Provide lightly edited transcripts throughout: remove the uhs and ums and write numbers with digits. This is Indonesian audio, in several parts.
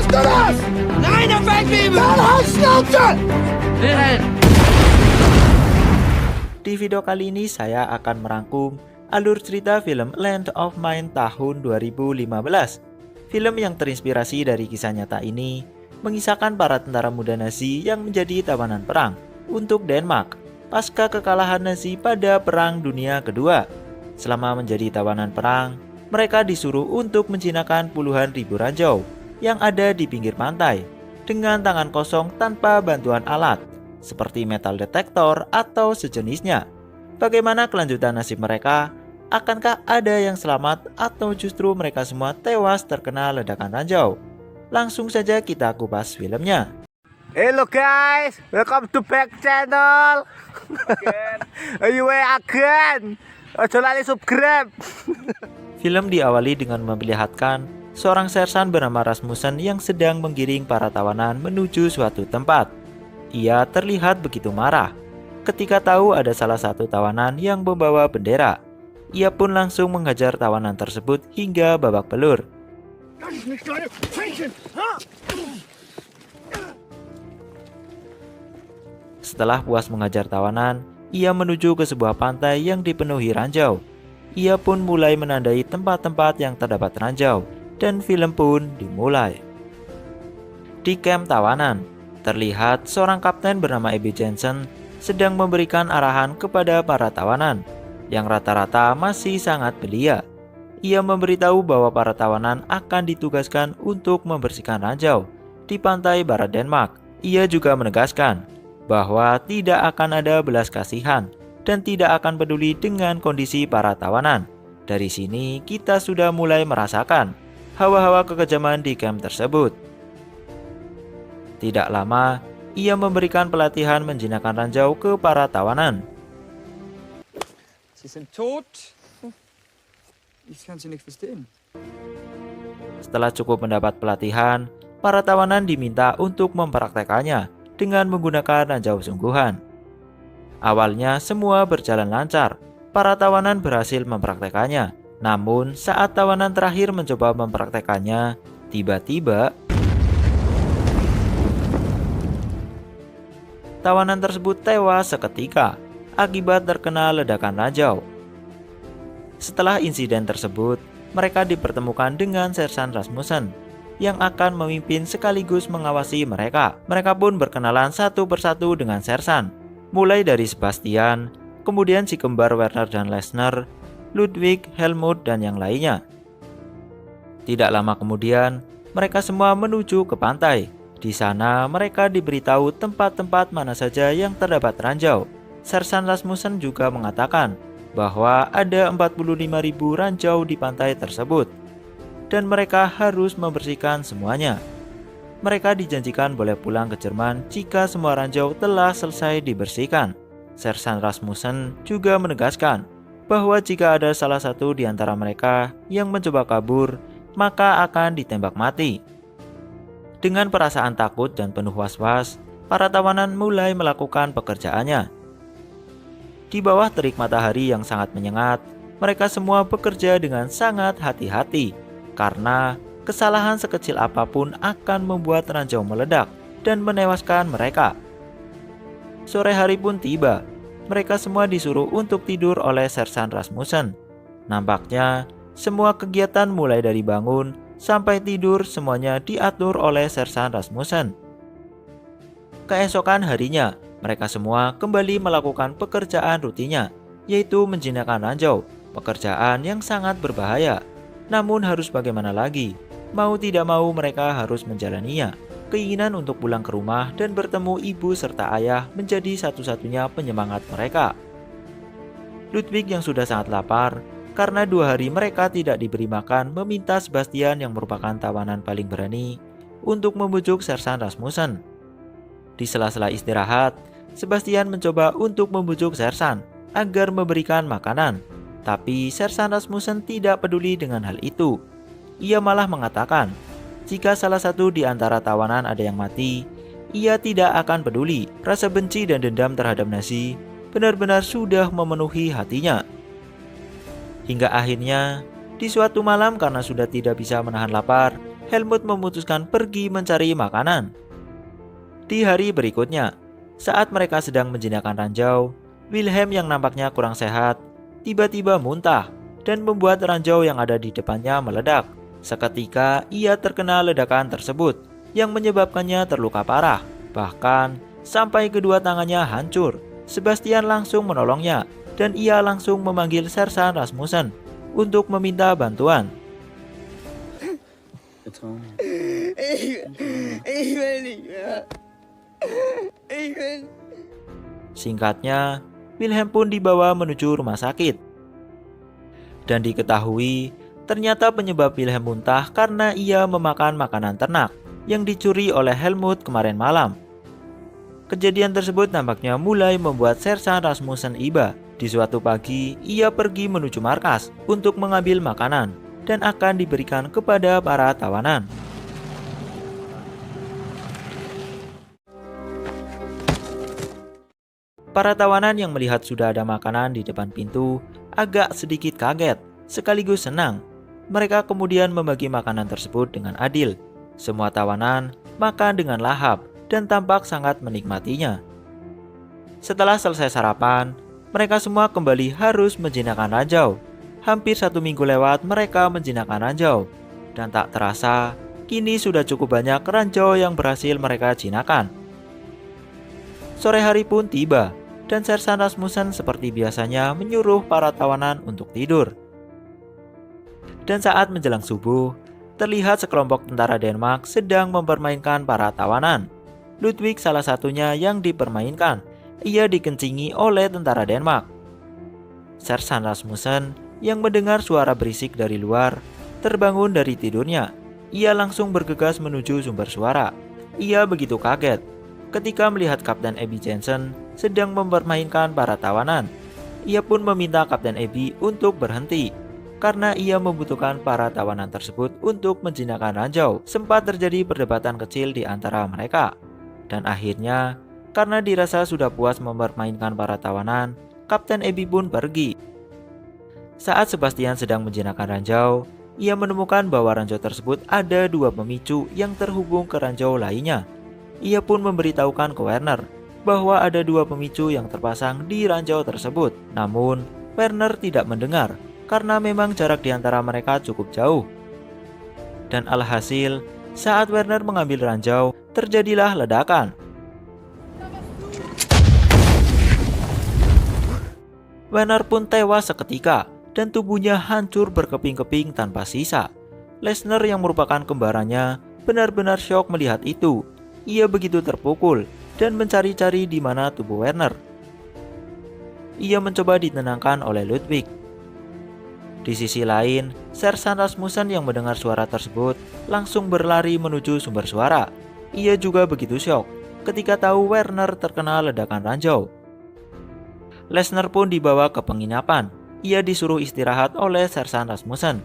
du das? Nein, er fällt wie Dann halt Schnauze! Di video kali ini saya akan merangkum alur cerita film Land of Mine tahun 2015. Film yang terinspirasi dari kisah nyata ini mengisahkan para tentara muda Nazi yang menjadi tawanan perang untuk Denmark pasca kekalahan Nazi pada Perang Dunia Kedua. Selama menjadi tawanan perang, mereka disuruh untuk menjinakkan puluhan ribu ranjau yang ada di pinggir pantai dengan tangan kosong tanpa bantuan alat seperti metal detektor atau sejenisnya. Bagaimana kelanjutan nasib mereka? Akankah ada yang selamat atau justru mereka semua tewas terkena ledakan ranjau? Langsung saja kita kupas filmnya. Hello guys, welcome to back channel. Ayo again. Ojo lali subscribe. Film diawali dengan memperlihatkan seorang sersan bernama Rasmussen yang sedang menggiring para tawanan menuju suatu tempat. Ia terlihat begitu marah ketika tahu ada salah satu tawanan yang membawa bendera. Ia pun langsung menghajar tawanan tersebut hingga babak belur. Setelah puas menghajar tawanan, ia menuju ke sebuah pantai yang dipenuhi ranjau. Ia pun mulai menandai tempat-tempat yang terdapat ranjau, dan film pun dimulai. Di kamp tawanan, terlihat seorang kapten bernama E.B. Jensen sedang memberikan arahan kepada para tawanan yang rata-rata masih sangat belia. Ia memberitahu bahwa para tawanan akan ditugaskan untuk membersihkan ranjau di pantai barat Denmark. Ia juga menegaskan bahwa tidak akan ada belas kasihan dan tidak akan peduli dengan kondisi para tawanan. Dari sini kita sudah mulai merasakan hawa-hawa kekejaman di kamp tersebut. Tidak lama, ia memberikan pelatihan menjinakkan ranjau ke para tawanan. Sie sind tot. Ich kann Sie nicht verstehen. Setelah cukup mendapat pelatihan, para tawanan diminta untuk mempraktekannya dengan menggunakan ranjau sungguhan. Awalnya semua berjalan lancar, para tawanan berhasil mempraktekannya. Namun saat tawanan terakhir mencoba mempraktekannya, tiba-tiba tawanan tersebut tewas seketika akibat terkena ledakan ranjau. Setelah insiden tersebut, mereka dipertemukan dengan Sersan Rasmussen yang akan memimpin sekaligus mengawasi mereka. Mereka pun berkenalan satu persatu dengan Sersan, mulai dari Sebastian, kemudian si kembar Werner dan Lesnar, Ludwig, Helmut, dan yang lainnya. Tidak lama kemudian, mereka semua menuju ke pantai. Di sana mereka diberitahu tempat-tempat mana saja yang terdapat ranjau. Sersan Rasmussen juga mengatakan bahwa ada 45.000 ranjau di pantai tersebut dan mereka harus membersihkan semuanya. Mereka dijanjikan boleh pulang ke Jerman jika semua ranjau telah selesai dibersihkan. Sersan Rasmussen juga menegaskan bahwa jika ada salah satu di antara mereka yang mencoba kabur, maka akan ditembak mati. Dengan perasaan takut dan penuh was-was, para tawanan mulai melakukan pekerjaannya. Di bawah terik matahari yang sangat menyengat, mereka semua bekerja dengan sangat hati-hati karena kesalahan sekecil apapun akan membuat ranjau meledak dan menewaskan mereka. Sore hari pun tiba. Mereka semua disuruh untuk tidur oleh Sersan Rasmussen. Nampaknya semua kegiatan mulai dari bangun sampai tidur semuanya diatur oleh Sersan Rasmussen. Keesokan harinya, mereka semua kembali melakukan pekerjaan rutinnya, yaitu menjinakkan ranjau, pekerjaan yang sangat berbahaya. Namun harus bagaimana lagi? Mau tidak mau mereka harus menjalaninya. Keinginan untuk pulang ke rumah dan bertemu ibu serta ayah menjadi satu-satunya penyemangat mereka. Ludwig yang sudah sangat lapar karena 2 hari mereka tidak diberi makan meminta Sebastian yang merupakan tawanan paling berani untuk membujuk Sersan Rasmussen. Di sela-sela istirahat, Sebastian mencoba untuk membujuk Sersan agar memberikan makanan. Tapi Sersan Rasmussen tidak peduli dengan hal itu. Ia malah mengatakan, jika salah satu di antara tawanan ada yang mati, ia tidak akan peduli. Rasa benci dan dendam terhadap Nazi benar-benar sudah memenuhi hatinya. Hingga akhirnya, di suatu malam karena sudah tidak bisa menahan lapar, Helmut memutuskan pergi mencari makanan. Di hari berikutnya, saat mereka sedang menjinakkan ranjau, Wilhelm yang nampaknya kurang sehat tiba-tiba muntah dan membuat ranjau yang ada di depannya meledak. Seketika ia terkena ledakan tersebut yang menyebabkannya terluka parah. Bahkan sampai kedua tangannya hancur. Sebastian langsung menolongnya dan ia langsung memanggil Sersan Rasmussen untuk meminta bantuan. Singkatnya, Wilhelm pun dibawa menuju rumah sakit. Dan diketahui, ternyata penyebab Wilhelm muntah karena ia memakan makanan ternak yang dicuri oleh Helmut kemarin malam. Kejadian tersebut nampaknya mulai membuat Sersan Rasmussen iba. Di suatu pagi, ia pergi menuju markas untuk mengambil makanan dan akan diberikan kepada para tawanan. Para tawanan yang melihat sudah ada makanan di depan pintu agak sedikit kaget, sekaligus senang. Mereka kemudian membagi makanan tersebut dengan adil. Semua tawanan makan dengan lahap dan tampak sangat menikmatinya. Setelah selesai sarapan, mereka semua kembali harus menjinakkan ranjau. Hampir 1 minggu lewat mereka menjinakkan ranjau, dan tak terasa kini sudah cukup banyak ranjau yang berhasil mereka jinakan. Sore hari pun tiba, dan Sersan Rasmussen seperti biasanya menyuruh para tawanan untuk tidur. Dan saat menjelang subuh, terlihat sekelompok tentara Denmark sedang mempermainkan para tawanan. Ludwig salah satunya yang dipermainkan. Ia dikencingi oleh tentara Denmark. Sersan Rasmussen yang mendengar suara berisik dari luar terbangun dari tidurnya. Ia langsung bergegas menuju sumber suara. Ia begitu kaget ketika melihat Kapten Abby Jensen sedang mempermainkan para tawanan. Ia pun meminta Kapten Abby untuk berhenti karena ia membutuhkan para tawanan tersebut untuk menjinakkan ranjau. Sempat terjadi perdebatan kecil di antara mereka. Dan akhirnya, karena dirasa sudah puas mempermainkan para tawanan, Kapten Abby pun pergi. Saat Sebastian sedang menjinakkan ranjau, ia menemukan bahwa ranjau tersebut ada 2 pemicu yang terhubung ke ranjau lainnya. Ia pun memberitahukan ke Werner bahwa ada 2 pemicu yang terpasang di ranjau tersebut. Namun, Werner tidak mendengar karena memang jarak di antara mereka cukup jauh. Dan alhasil, saat Werner mengambil ranjau, terjadilah ledakan. Werner pun tewas seketika dan tubuhnya hancur berkeping-keping tanpa sisa. Lesnar yang merupakan kembarannya benar-benar syok melihat itu. Ia begitu terpukul dan mencari-cari di mana tubuh Werner. Ia mencoba ditenangkan oleh Ludwig. Di sisi lain, Sersan Rasmussen yang mendengar suara tersebut langsung berlari menuju sumber suara. Ia juga begitu syok ketika tahu Werner terkena ledakan ranjau. Lesnar pun dibawa ke penginapan. Ia disuruh istirahat oleh Sersan Rasmussen.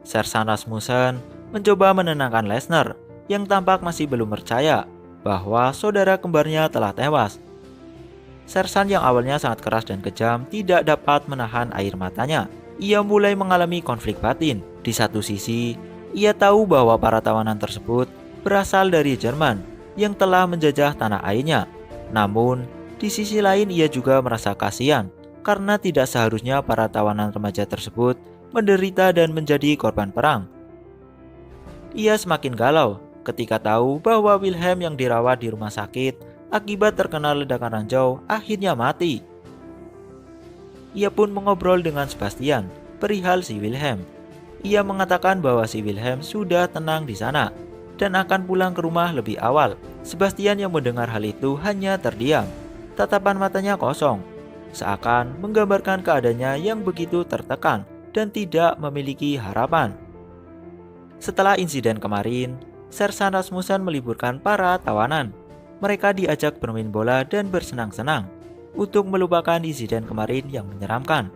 Sersan Rasmussen mencoba menenangkan Lesnar yang tampak masih belum percaya bahwa saudara kembarnya telah tewas. Sersan yang awalnya sangat keras dan kejam tidak dapat menahan air matanya. Ia mulai mengalami konflik batin. Di satu sisi, ia tahu bahwa para tawanan tersebut berasal dari Jerman yang telah menjajah tanah airnya. Namun, di sisi lain ia juga merasa kasihan karena tidak seharusnya para tawanan remaja tersebut menderita dan menjadi korban perang. Ia semakin galau ketika tahu bahwa Wilhelm yang dirawat di rumah sakit akibat terkena ledakan ranjau akhirnya mati. Ia pun mengobrol dengan Sebastian perihal si Wilhelm. Ia mengatakan bahwa si Wilhelm sudah tenang di sana dan akan pulang ke rumah lebih awal. Sebastian yang mendengar hal itu hanya terdiam. Tatapan matanya kosong, seakan menggambarkan keadaannya yang begitu tertekan dan tidak memiliki harapan. Setelah insiden kemarin, Sersan Rasmussen meliburkan para tawanan. Mereka diajak bermain bola dan bersenang-senang untuk melupakan insiden kemarin yang menyeramkan.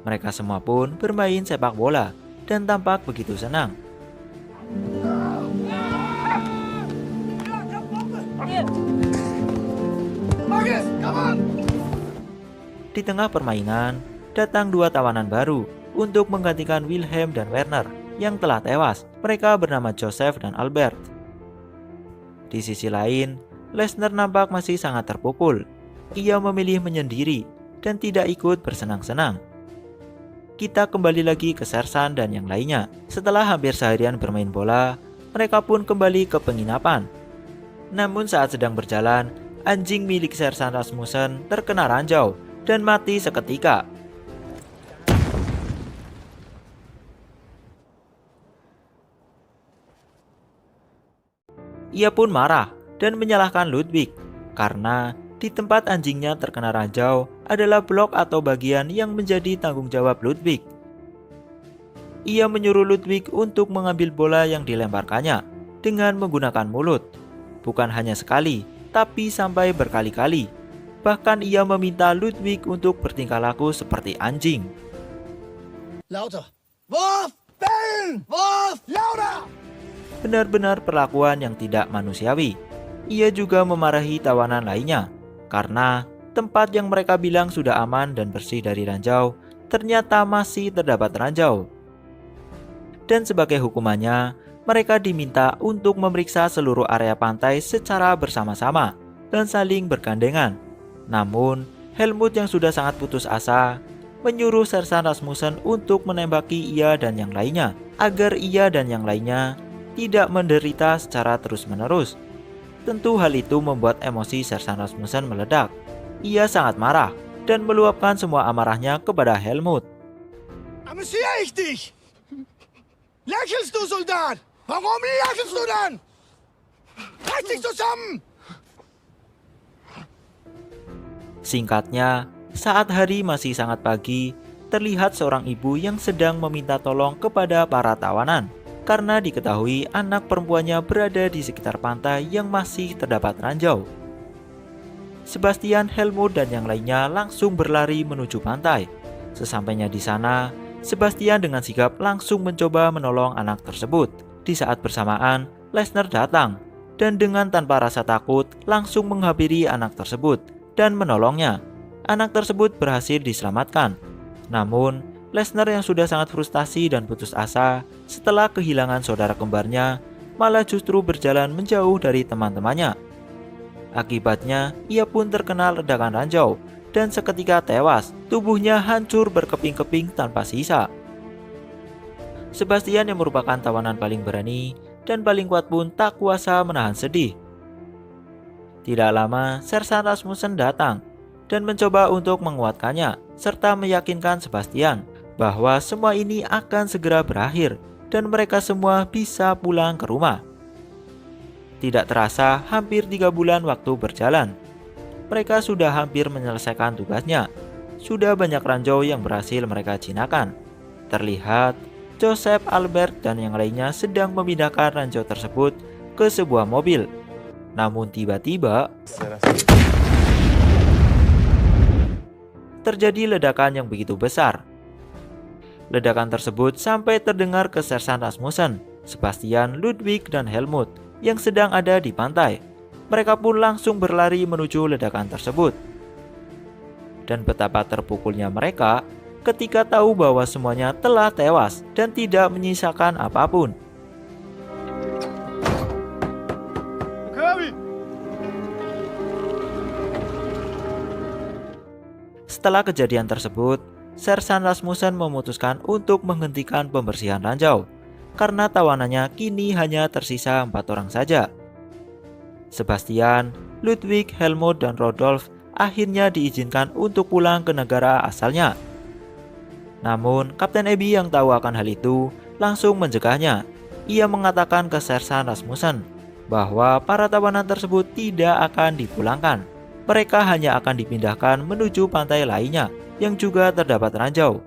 Mereka semua pun bermain sepak bola dan tampak begitu senang. Di tengah permainan, datang 2 tawanan baru untuk menggantikan Wilhelm dan Werner. yang telah tewas. Mereka bernama Joseph dan Albert. Di sisi lain, Lesnar nampak masih sangat terpukul. Ia memilih menyendiri dan tidak ikut bersenang-senang. Kita kembali lagi ke Sersan dan yang lainnya. Setelah hampir seharian bermain bola, mereka pun kembali ke penginapan. Namun saat sedang berjalan, anjing milik Sersan Rasmussen terkena ranjau dan mati seketika. Ia pun marah dan menyalahkan Ludwig karena di tempat anjingnya terkena ranjau adalah blok atau bagian yang menjadi tanggung jawab Ludwig. Ia menyuruh Ludwig untuk mengambil bola yang dilemparkannya dengan menggunakan mulut. Bukan hanya sekali, tapi sampai berkali-kali. Bahkan ia meminta Ludwig untuk bertingkah laku seperti anjing. Lauter. Wurf! Bellen! Wurf! Lauter! Benar-benar perlakuan yang tidak manusiawi. Ia juga memarahi tawanan lainnya, karena tempat yang mereka bilang sudah aman dan bersih dari ranjau, ternyata masih terdapat ranjau. Dan sebagai hukumannya, mereka diminta untuk memeriksa seluruh area pantai secara bersama-sama dan saling bergandengan. Namun, Helmut yang sudah sangat putus asa menyuruh Sersan Rasmussen untuk menembaki ia dan yang lainnya agar ia dan yang lainnya tidak menderita secara terus-menerus. Tentu hal itu membuat emosi Sersan Rasmussen meledak. Ia sangat marah dan meluapkan semua amarahnya kepada Helmut. Amüsiere ich dich? Lächelst du, Soldat? Warum lächelst du dann? Reiß dich zusammen! Singkatnya, saat hari masih sangat pagi, terlihat seorang ibu yang sedang meminta tolong kepada para tawanan karena diketahui anak perempuannya berada di sekitar pantai yang masih terdapat ranjau. Sebastian, Helmut, dan yang lainnya langsung berlari menuju pantai. Sesampainya di sana, Sebastian dengan sigap langsung mencoba menolong anak tersebut. Di saat bersamaan, Lesnar datang dan dengan tanpa rasa takut langsung menghampiri anak tersebut dan menolongnya. Anak tersebut berhasil diselamatkan. Namun, Lesnar yang sudah sangat frustasi dan putus asa setelah kehilangan saudara kembarnya, malah justru berjalan menjauh dari teman-temannya. Akibatnya, ia pun terkena ledakan ranjau dan seketika tewas. Tubuhnya hancur berkeping-keping tanpa sisa. Sebastian yang merupakan tawanan paling berani dan paling kuat pun tak kuasa menahan sedih. Tidak lama, Sersan Rasmussen datang dan mencoba untuk menguatkannya serta meyakinkan Sebastian bahwa semua ini akan segera berakhir dan mereka semua bisa pulang ke rumah. Tidak terasa hampir 3 bulan waktu berjalan. Mereka sudah hampir menyelesaikan tugasnya. Sudah banyak ranjau yang berhasil mereka jinakan. Terlihat Joseph, Albert, dan yang lainnya sedang memindahkan ranjau tersebut ke sebuah mobil. Namun tiba-tiba terjadi ledakan yang begitu besar. Ledakan tersebut sampai terdengar ke Sersan Rasmussen, Sebastian, Ludwig, dan Helmut yang sedang ada di pantai. Mereka pun langsung berlari menuju ledakan tersebut. Dan betapa terpukulnya mereka ketika tahu bahwa semuanya telah tewas dan tidak menyisakan apapun. Setelah kejadian tersebut, Sersan Rasmussen memutuskan untuk menghentikan pembersihan ranjau karena tawanannya kini hanya tersisa 4 orang saja. Sebastian, Ludwig, Helmut, dan Rodolf akhirnya diizinkan untuk pulang ke negara asalnya. Namun, Kapten Ebi yang tahu akan hal itu langsung mencegahnya. Ia mengatakan ke Sersan Rasmussen bahwa para tawanan tersebut tidak akan dipulangkan. Mereka hanya akan dipindahkan menuju pantai lainnya yang juga terdapat ranjau.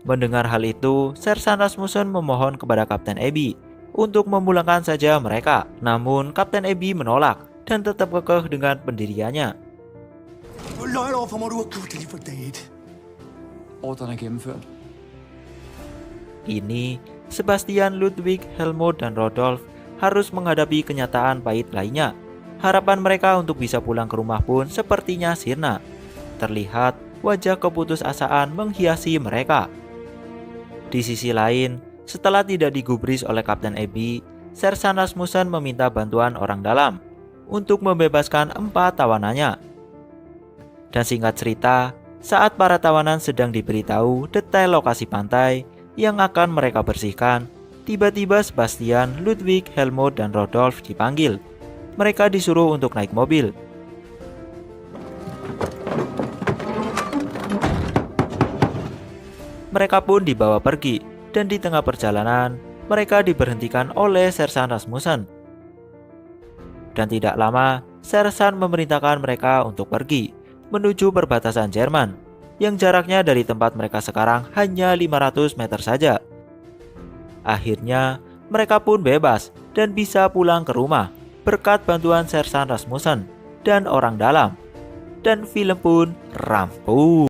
Mendengar hal itu, Sersan Rasmussen memohon kepada Kapten Ebi untuk memulangkan saja mereka. Namun, Kapten Ebi menolak dan tetap kekeh dengan pendiriannya. Ordren er gennemført. Kini, Sebastian, Ludwig, Helmut, dan Rodolf harus menghadapi kenyataan pahit lainnya. Harapan mereka untuk bisa pulang ke rumah pun sepertinya sirna. Terlihat wajah keputusasaan menghiasi mereka. Di sisi lain, Setelah tidak digubris oleh Kapten Abby, Sersan Rasmussen meminta bantuan orang dalam untuk membebaskan 4 tawanannya. Dan singkat cerita, saat para tawanan sedang diberitahu detail lokasi pantai yang akan mereka bersihkan, tiba-tiba Sebastian, Ludwig, Helmut, dan Rodolf dipanggil. Mereka disuruh untuk naik mobil. Mereka pun dibawa pergi, dan di tengah perjalanan, mereka diberhentikan oleh Sersan Rasmussen. Dan tidak lama, Sersan memerintahkan mereka untuk pergi menuju perbatasan Jerman, yang jaraknya dari tempat mereka sekarang hanya 500 meter saja. Akhirnya, mereka pun bebas dan bisa pulang ke rumah berkat bantuan Sersan Rasmussen dan orang dalam. Dan film pun rampung.